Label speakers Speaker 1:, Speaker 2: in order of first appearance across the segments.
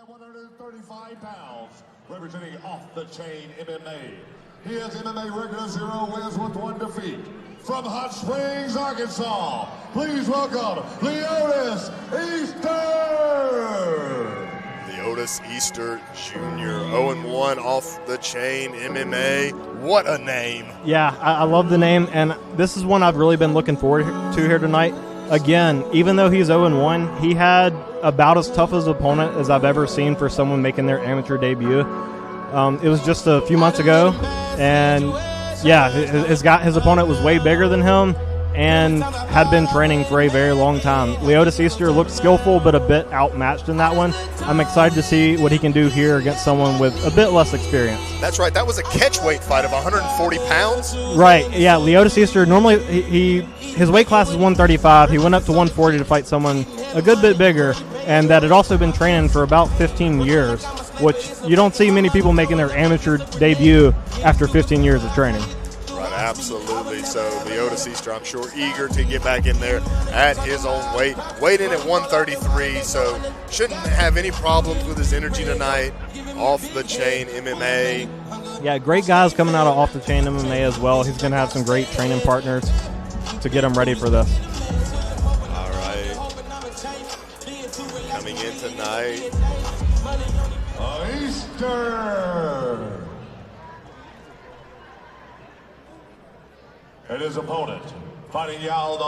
Speaker 1: at 135 pounds, representing Off the Chain MMA. He has MMA record 0 wins with 1 defeat. From Hot Springs, Arkansas, please welcome Leotis Easter!
Speaker 2: Leotis Easter Jr., 0-1 Off the Chain MMA. What a name.
Speaker 3: Yeah, I love the name, and this is one I've really been looking forward to here tonight. Again, even though he's 0-1, he had about as tough as opponent as I've ever seen for someone making their amateur debut. It was just a few months ago, and yeah, his opponent was way bigger than him and had been training for a very long time. Leotis Easter looked skillful but a bit outmatched in that one. I'm excited to see what he can do here against someone with a bit less experience.
Speaker 2: That's right. That was a catchweight fight of 140 pounds.
Speaker 3: Right. Yeah, Leotis Easter, normally his weight class is 135. He went up to 140 to fight someone a good bit bigger, and that had also been training for about 15 years, which you don't see many people making their amateur debut after 15 years of training.
Speaker 2: Right, absolutely. So Leotis Easter, I'm sure, eager to get back in there at his own weight. Weighed in at 133, so shouldn't have any problems with his energy tonight. Off the Chain MMA.
Speaker 3: Yeah, great guys coming out of Off the Chain MMA as well. He's going to have some great training partners to get him ready for this.
Speaker 2: All right. Coming in tonight.
Speaker 1: Easter! And his opponent, fighting out of the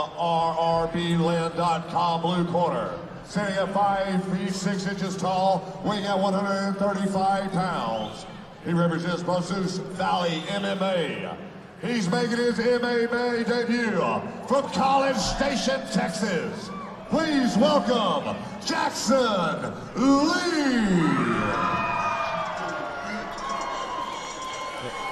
Speaker 1: RRBland.com blue corner, standing at 5 feet 6 inches tall, weighing at 135 pounds. He represents Brazos Valley MMA. He's making his MMA debut from College Station, Texas. Please welcome Jackson Lee.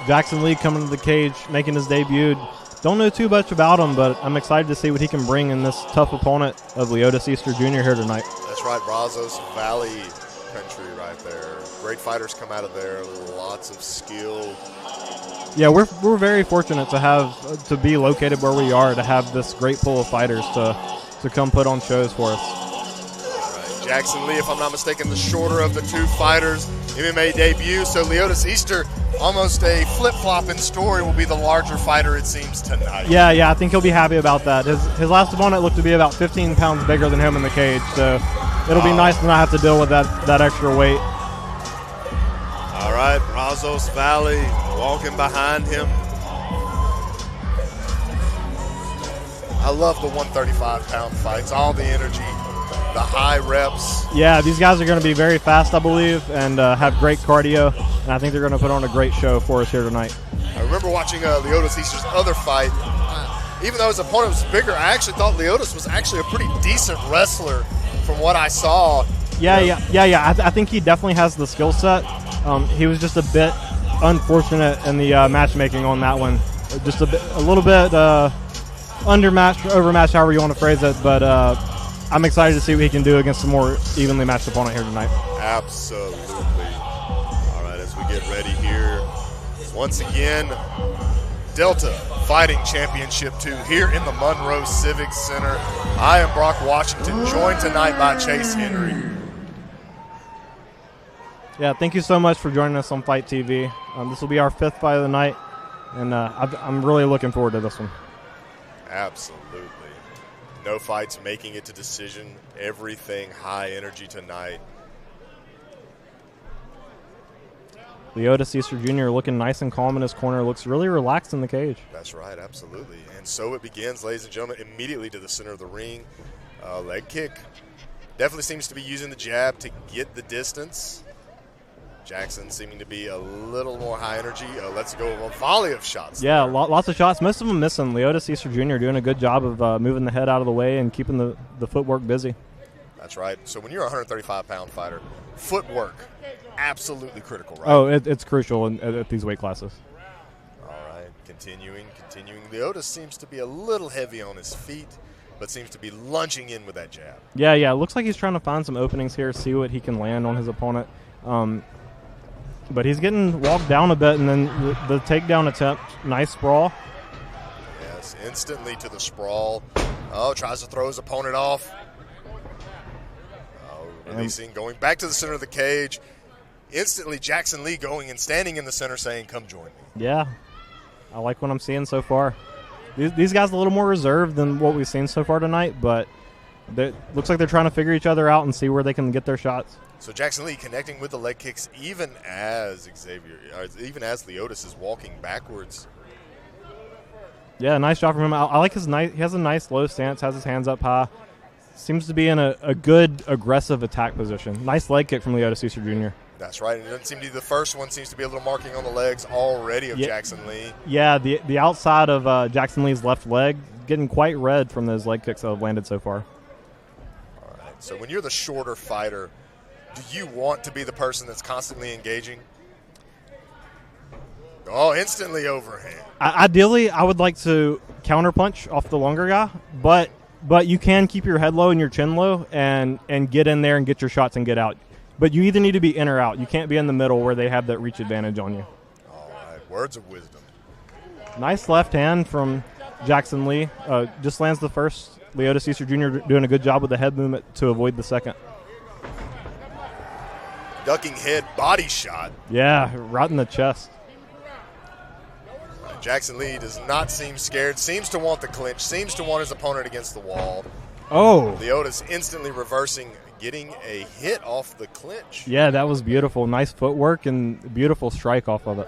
Speaker 3: Jackson Lee coming to the cage, making his debut. Don't know too much about him, but I'm excited to see what he can bring in this tough opponent of Leotis Easter Jr. here tonight.
Speaker 2: That's right, Brazos Valley country right there. Great fighters come out of there, lots of skill.
Speaker 3: Yeah, we're very fortunate to be located where we are, to have this great pool of fighters to come put on shows for us.
Speaker 2: All right, Jackson Lee, if I'm not mistaken, the shorter of the two fighters, MMA debut. So Leotis Easter, almost a flip-flopping story, will be the larger fighter, it seems, tonight.
Speaker 3: Yeah, I think he'll be happy about that. His last opponent looked to be about 15 pounds bigger than him in the cage, so it'll be nice to not have to deal with that extra weight.
Speaker 2: All right, Brazos Valley walking behind him. I love the 135-pound fights, all the energy, the high reps.
Speaker 3: Yeah, these guys are going to be very fast, I believe, and have great cardio, and I think they're going to put on a great show for us here tonight.
Speaker 2: I remember watching Leotis Easter's other fight. Even though his opponent was bigger, I actually thought Leotis was actually a pretty decent wrestler from what I saw.
Speaker 3: Yeah. I think he definitely has the skill set. He was just a bit unfortunate in the matchmaking on that one. Just a little bit undermatched, overmatched, however you want to phrase it. But I'm excited to see what he can do against a more evenly matched opponent here tonight.
Speaker 2: Absolutely. All right, as we get ready here, once again, Delta Fighting Championship 2 here in the Monroe Civic Center. I am Brock Washington, joined tonight by Chase Henry.
Speaker 3: Yeah, thank you so much for joining us on Fight TV. This will be our 5th fight of the night, and I'm really looking forward to this one.
Speaker 2: Absolutely. No fights making it to decision. Everything high energy tonight.
Speaker 3: Leotis Easter Jr. looking nice and calm in his corner. Looks really relaxed in the cage.
Speaker 2: That's right, absolutely. And so it begins, ladies and gentlemen, immediately to the center of the ring. Leg kick. Definitely seems to be using the jab to get the distance. Jackson seeming to be a little more high energy. Let's go with a volley of shots.
Speaker 3: Yeah, lots of shots. Most of them missing. Leotis Easter Jr. doing a good job of moving the head out of the way and keeping the footwork busy.
Speaker 2: That's right. So when you're a 135-pound fighter, footwork, absolutely critical, right?
Speaker 3: Oh, it's crucial at these weight classes.
Speaker 2: All right, continuing. Leotis seems to be a little heavy on his feet, but seems to be lunging in with that jab.
Speaker 3: Yeah, it looks like he's trying to find some openings here, see what he can land on his opponent. But he's getting walked down a bit, and then the takedown attempt, nice sprawl.
Speaker 2: Yes, instantly to the sprawl. Oh, tries to throw his opponent off. Oh, Releasing, going back to the center of the cage. Instantly, Jackson Lee going and standing in the center saying, come join me.
Speaker 3: Yeah, I like what I'm seeing so far. These guys are a little more reserved than what we've seen so far tonight, but it looks like they're trying to figure each other out and see where they can get their shots.
Speaker 2: So Jackson Lee connecting with the leg kicks even as Leotis is walking backwards.
Speaker 3: Yeah, nice job from him. I like his nice. He has a nice low stance, has his hands up high. Seems to be in a good aggressive attack position. Nice leg kick from Leotis Easter Jr.
Speaker 2: That's right. And it doesn't seem to be the first one. Seems to be a little marking on the legs already of Jackson Lee.
Speaker 3: Yeah, the outside of Jackson Lee's left leg getting quite red from those leg kicks that have landed so far.
Speaker 2: All right. So when you're the shorter fighter, do you want to be the person that's constantly engaging? Oh, instantly overhand.
Speaker 3: Ideally, I would like to counterpunch off the longer guy, but you can keep your head low and your chin low and get in there and get your shots and get out. But you either need to be in or out. You can't be in the middle where they have that reach advantage on you.
Speaker 2: All right, words of wisdom.
Speaker 3: Nice left hand from Jackson Lee. Just lands the first. Leotis Easter Jr. doing a good job with the head movement to avoid the second.
Speaker 2: Ducking head body shot.
Speaker 3: Yeah, right in the chest.
Speaker 2: Jackson Lee does not seem scared, seems to want the clinch, seems to want his opponent against the wall.
Speaker 3: Oh.
Speaker 2: Leotis instantly reversing, getting a hit off the clinch.
Speaker 3: Yeah, that was beautiful. Nice footwork and beautiful strike off of it.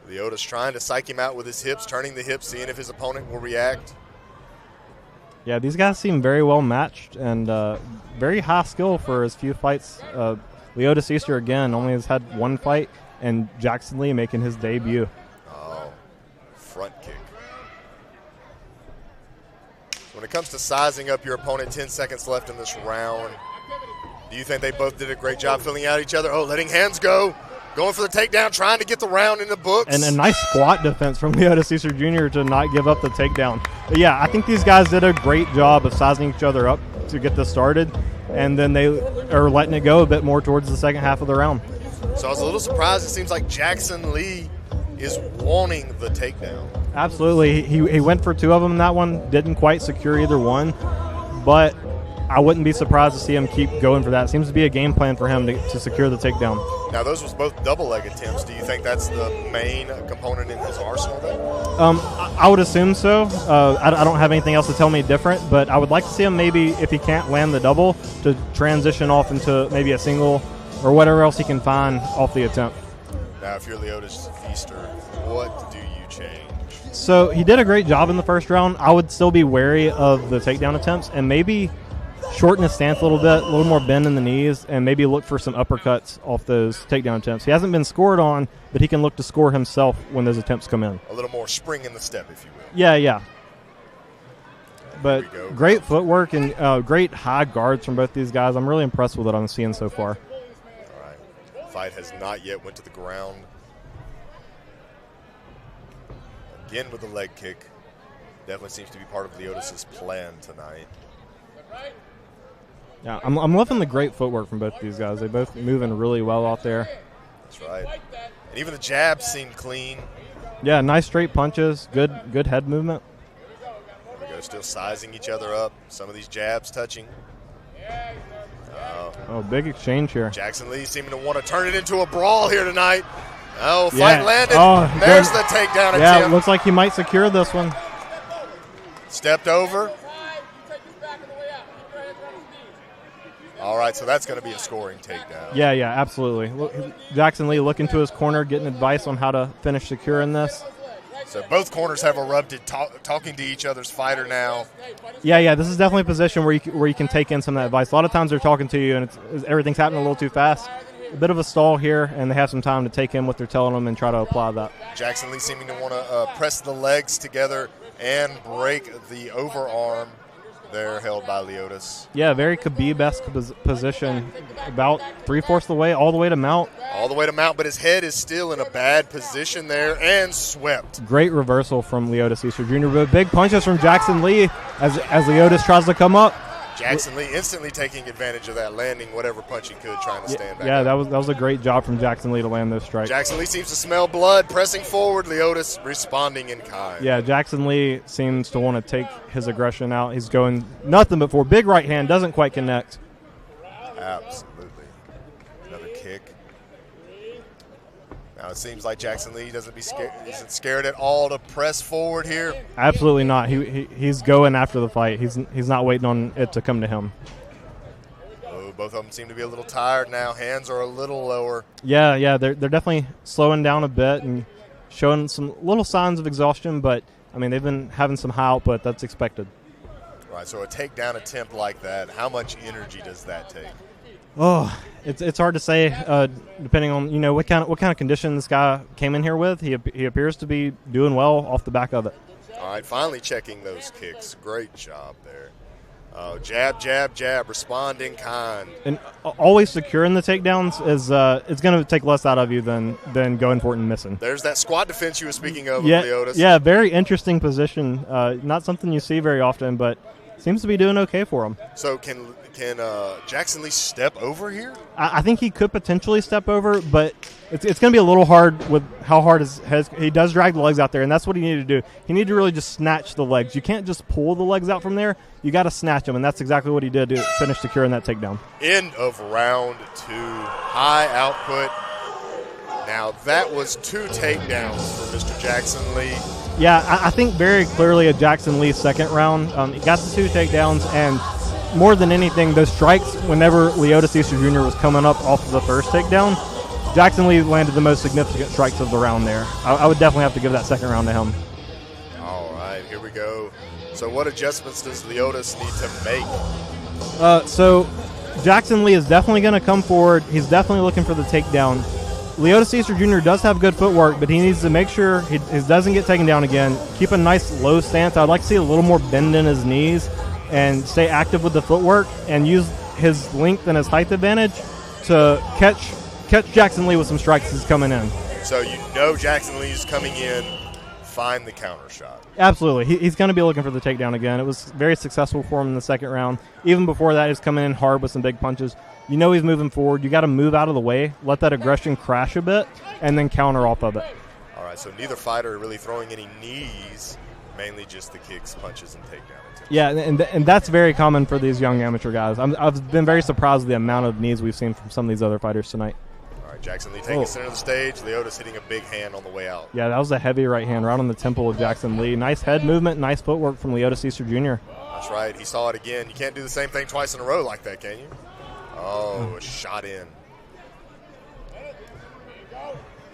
Speaker 2: Leotis trying to psych him out with his hips, turning the hips, seeing if his opponent will react.
Speaker 3: Yeah, these guys seem very well matched and very high skill for his few fights. Leotis Easter, again, only has had one fight, and Jackson Lee making his debut.
Speaker 2: Oh, front kick. When it comes to sizing up your opponent, 10 seconds left in this round, do you think they both did a great job filling out each other? Oh, letting hands go, going for the takedown, trying to get the round in the books.
Speaker 3: And a nice squat defense from Leotis Easter Jr. to not give up the takedown. But yeah, I think these guys did a great job of sizing each other up to get this started, and then they are letting it go a bit more towards the second half of the round.
Speaker 2: So I was a little surprised. It seems like Jackson Lee is wanting the takedown.
Speaker 3: Absolutely. He went for two of them in that one, didn't quite secure either one, but I wouldn't be surprised to see him keep going for that. It seems to be a game plan for him to secure the takedown.
Speaker 2: Now, those was both double leg attempts. Do you think that's the main component in his arsenal then?
Speaker 3: I would assume so. I don't have anything else to tell me different, but I would like to see him maybe, if he can't land the double, to transition off into maybe a single or whatever else he can find off the attempt.
Speaker 2: Now, if you're Leotis Easter, what do you change?
Speaker 3: So he did a great job in the first round. I would still be wary of the takedown attempts and maybe shorten his stance a little bit, a little more bend in the knees, and maybe look for some uppercuts off those takedown attempts. He hasn't been scored on, but he can look to score himself when those attempts come in.
Speaker 2: A little more spring in the step, if you will.
Speaker 3: Yeah. But great footwork and great high guards from both these guys. I'm really impressed with what I'm seeing so far.
Speaker 2: All right. Fight has not yet went to the ground. Again with the leg kick. Definitely seems to be part of Leotis' plan tonight.
Speaker 3: Yeah, I'm loving the great footwork from both of these guys. They both moving really well out there.
Speaker 2: That's right. And even the jabs seem clean.
Speaker 3: Yeah, nice straight punches, good head movement.
Speaker 2: There we go, still sizing each other up. Some of these jabs touching.
Speaker 3: Oh, big exchange here.
Speaker 2: Jackson Lee seeming to want to turn it into a brawl here tonight. Oh, fight landed.
Speaker 3: Oh,
Speaker 2: there's the takedown attempt.
Speaker 3: Yeah, it looks like he might secure this one.
Speaker 2: Stepped over. All right, so that's going to be a scoring takedown.
Speaker 3: Yeah, absolutely. Look, Jackson Lee looking to his corner, getting advice on how to finish securing this.
Speaker 2: So both corners have erupted, talking to each other's fighter now.
Speaker 3: Yeah, this is definitely a position where you can take in some of that advice. A lot of times they're talking to you, and everything's happening a little too fast. A bit of a stall here, and they have some time to take in what they're telling them and try to apply that.
Speaker 2: Jackson Lee seeming to want to press the legs together and break the overarm there held by Leotis.
Speaker 3: Yeah, very Khabib-esque position, about 3/4 of the way, all the way to mount.
Speaker 2: All the way to mount, but his head is still in a bad position there and swept.
Speaker 3: Great reversal from Leotis Easter Jr., but big punches from Jackson Lee as Leotis tries to come up.
Speaker 2: Jackson Lee instantly taking advantage of that, landing whatever punch he could, trying to stand back.
Speaker 3: Yeah, that was a great job from Jackson Lee to land those strikes.
Speaker 2: Jackson Lee seems to smell blood, pressing forward. Leotis responding in kind.
Speaker 3: Yeah, Jackson Lee seems to want to take his aggression out. He's going nothing but for big right hand, doesn't quite connect.
Speaker 2: Absolutely. kick. Now it seems like Jackson Lee isn't scared at all to press forward here.
Speaker 3: Absolutely not. He's going after the fight. He's not waiting on it to come to him.
Speaker 2: Oh, both of them seem to be a little tired now. Hands are a little lower.
Speaker 3: Yeah, they're definitely slowing down a bit and showing some little signs of exhaustion, but I mean they've been having some high output. That's expected.
Speaker 2: Right, so a takedown attempt like that, how much energy does that take?
Speaker 3: Oh, it's hard to say, depending on what kind of condition this guy came in here with. He appears to be doing well off the back of it.
Speaker 2: All right, finally checking those kicks. Great job there. Jab, jab, jab, respond in kind.
Speaker 3: And always securing the takedowns is it's going to take less out of you than going for it and missing.
Speaker 2: There's that squat defense you were speaking of,
Speaker 3: yeah,
Speaker 2: Leotis.
Speaker 3: Yeah, very interesting position. Not something you see very often, but seems to be doing okay for him.
Speaker 2: So can Jackson Lee step over here?
Speaker 3: I think he could potentially step over, but it's going to be a little hard with how hard he does drag the legs out there, and that's what he needed to do. He needed to really just snatch the legs. You can't just pull the legs out from there. You got to snatch them, and that's exactly what he did to finish securing that takedown.
Speaker 2: End of round 2. High output. Now that was 2 takedowns for Mr. Jackson Lee.
Speaker 3: Yeah, I think very clearly a Jackson Lee second round. He got the 2 takedowns, and more than anything, those strikes, whenever Leotis Easter Jr. was coming up off of the first takedown, Jackson Lee landed the most significant strikes of the round there. I would definitely have to give that second round to him.
Speaker 2: All right, here we go. So what adjustments does Leotis need to make?
Speaker 3: So Jackson Lee is definitely going to come forward. He's definitely looking for the takedown. Leotis Easter Jr. does have good footwork, but he needs to make sure he doesn't get taken down again. Keep a nice low stance. I'd like to see a little more bend in his knees and stay active with the footwork and use his length and his height advantage to catch Jackson Lee with some strikes as he's coming in.
Speaker 2: So Jackson Lee's coming in, find the counter shot.
Speaker 3: Absolutely. He's going to be looking for the takedown again. It was very successful for him in the second round. Even before that, he's coming in hard with some big punches. He's moving forward. You got to move out of the way, let that aggression crash a bit, and then counter off of it.
Speaker 2: All right, so neither fighter really throwing any knees, mainly just the kicks, punches, and takedown attempts.
Speaker 3: Yeah, and that's very common for these young amateur guys. I've been very surprised with the amount of knees we've seen from some of these other fighters tonight.
Speaker 2: All right, Jackson Lee taking center of the stage. Leotis hitting a big hand on the way out.
Speaker 3: Yeah, that was a heavy right hand right on the temple of Jackson Lee. Nice head movement, nice footwork from Leotis Easter Jr.
Speaker 2: That's right. He saw it again. You can't do the same thing twice in a row like that, can you? Oh, a shot in.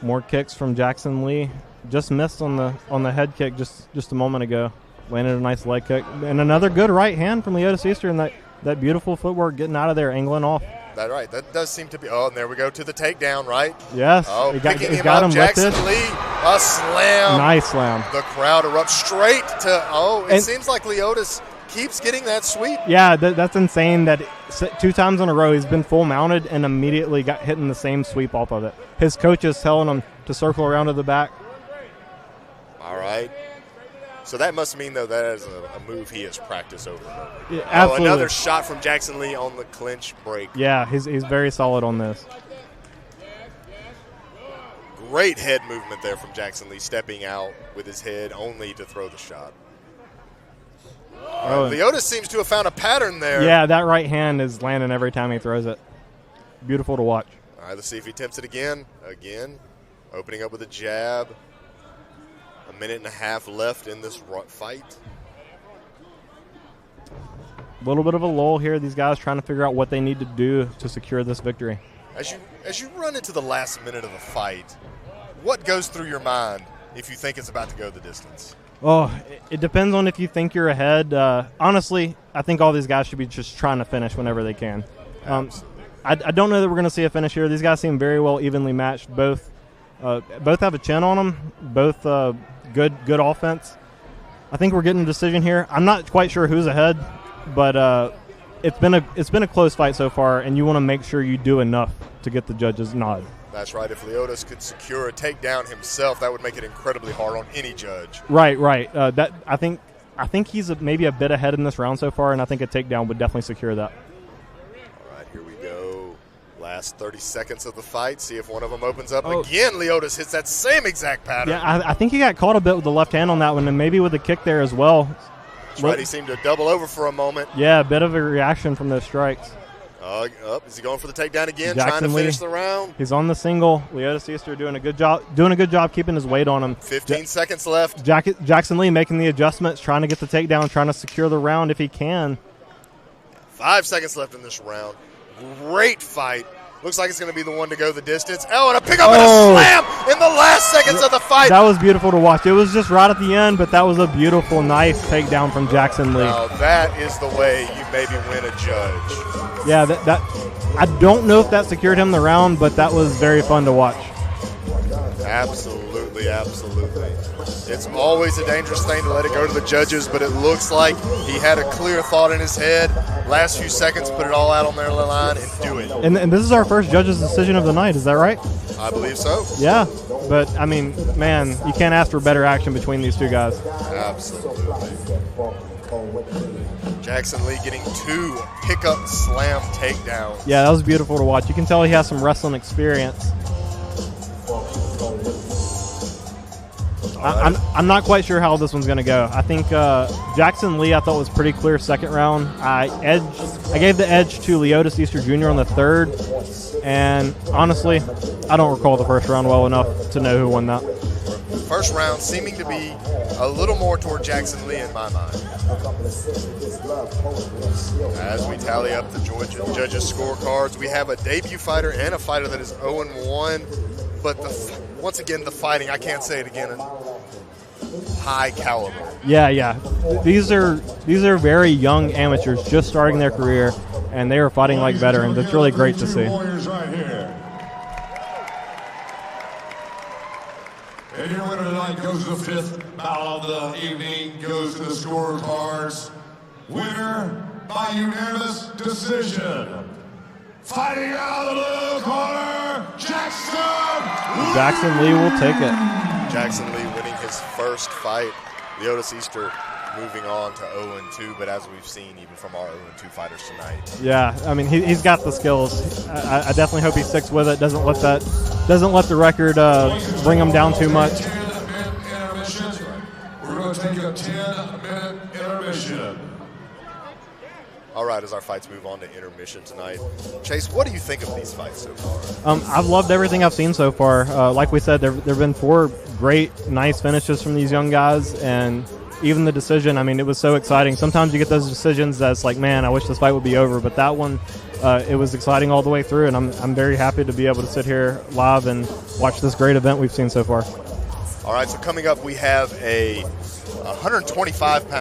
Speaker 3: More kicks from Jackson Lee. Just missed on the head kick just a moment ago. Landed a nice leg kick. And another good right hand from Leotis Easter, and that beautiful footwork getting out of there, angling off.
Speaker 2: That's right. That does seem to be. Oh, and there we go to the takedown, right?
Speaker 3: Yes.
Speaker 2: Oh, picking him
Speaker 3: got
Speaker 2: up,
Speaker 3: him
Speaker 2: Jackson
Speaker 3: lifted.
Speaker 2: Lee. A slam.
Speaker 3: Nice slam.
Speaker 2: The crowd erupts straight to. It seems like Leotis keeps getting that sweep.
Speaker 3: Yeah, that's insane that 2 times in a row he's been full mounted and immediately got hit in the same sweep off of it. His coach is telling him to circle around to the back.
Speaker 2: All right. So that must mean, though, that is a move he has practiced over and over.
Speaker 3: Yeah, absolutely.
Speaker 2: Another shot from Jackson Lee on the clinch break.
Speaker 3: Yeah, he's very solid on this.
Speaker 2: Great head movement there from Jackson Lee, stepping out with his head only to throw the shot. Leotis seems to have found a pattern there.
Speaker 3: Yeah, that right hand is landing every time he throws it. Beautiful to watch.
Speaker 2: All right, let's see if he attempts it again. Opening up with a jab. 1.5 minutes left in this fight.
Speaker 3: A little bit of a lull here. These guys trying to figure out what they need to do to secure this victory.
Speaker 2: As you run into the last minute of the fight, what goes through your mind if you think it's about to go the distance?
Speaker 3: Oh, it depends on if you think you're ahead. Honestly, I think all these guys should be just trying to finish whenever they can. I don't know that we're going to see a finish here. These guys seem very well evenly matched. Both have a chin on them. Both good offense. I think we're getting a decision here. I'm not quite sure who's ahead, but it's been a close fight so far, and you want to make sure you do enough to get the judge's nod.
Speaker 2: That's right. If Leotis could secure a takedown himself, that would make it incredibly hard on any judge.
Speaker 3: Right. I think he's maybe a bit ahead in this round so far, and I think a takedown would definitely secure that.
Speaker 2: All right, here we go. Last 30 seconds of the fight. See if one of them opens up. Again, Leotis hits that same exact pattern.
Speaker 3: Yeah, I think he got caught a bit with the left hand on that one, and maybe with the kick there as well.
Speaker 2: That's right. He seemed to double over for a moment.
Speaker 3: Yeah, a bit of a reaction from those strikes.
Speaker 2: Is he going for the takedown again?
Speaker 3: Jackson
Speaker 2: trying to
Speaker 3: Lee,
Speaker 2: finish the round.
Speaker 3: He's on the single. Leotis Easter doing a good job keeping his weight on him.
Speaker 2: 15 seconds left.
Speaker 3: Jackson Lee making the adjustments, trying to get the takedown, trying to secure the round if he can.
Speaker 2: 5 seconds left in this round. Great fight. Looks like it's going to be the one to go the distance. Oh, and a pickup and a slam in the last seconds of the fight.
Speaker 3: That was beautiful to watch. It was just right at the end, but that was a beautiful, nice takedown from Jackson Lee.
Speaker 2: Now, that is the way you maybe win a judge.
Speaker 3: Yeah, that I don't know if that secured him the round, but that was very fun to watch.
Speaker 2: Absolutely, absolutely. It's always a dangerous thing to let it go to the judges, but it looks like he had a clear thought in his head. Last few seconds, put it all out on their line and do it.
Speaker 3: And this is our first judge's decision of the night, is that right?
Speaker 2: I believe so.
Speaker 3: Yeah, but, I mean, man, you can't ask for better action between these two guys.
Speaker 2: Absolutely. Jackson Lee getting 2 pickup slam takedowns.
Speaker 3: Yeah, that was beautiful to watch. You can tell he has some wrestling experience. I'm not quite sure how this one's going to go. I think Jackson Lee I thought was pretty clear second round. I gave the edge to Leotis Easter Jr. on the third, and honestly, I don't recall the first round well enough to know who won that.
Speaker 2: First round seeming to be a little more toward Jackson Lee in my mind. As we tally up the judges' scorecards, we have a debut fighter and a fighter that is 0-1, but once again, the fighting, I can't say it again, high caliber.
Speaker 3: Yeah. These are very young amateurs just starting their career, and they are fighting like veterans. It's really great to see.
Speaker 1: And your winner tonight goes to the 5th battle of the evening, goes to the scorecards. Winner by unanimous decision. Fighting out of the blue corner,
Speaker 3: Jackson Lee will take it.
Speaker 2: Jackson Lee winning his first fight. Leotis Easter moving on to 0-2, but as we've seen even from our 0-2 fighters tonight.
Speaker 3: Yeah, I mean he's got the skills. I definitely hope he sticks with it. Doesn't let the record bring him down too much.
Speaker 1: We're going to take a 10-minute intermission.
Speaker 2: All right, as our fights move on to intermission tonight. Chase, what do you think of these fights so far?
Speaker 3: I've loved everything I've seen so far. Like we said, there have been 4 great, nice finishes from these young guys, and even the decision, I mean, it was so exciting. Sometimes you get those decisions that's like, man, I wish this fight would be over, but that one, it was exciting all the way through, and I'm very happy to be able to sit here live and watch this great event we've seen so far.
Speaker 2: All right, so coming up, we have a 125-pound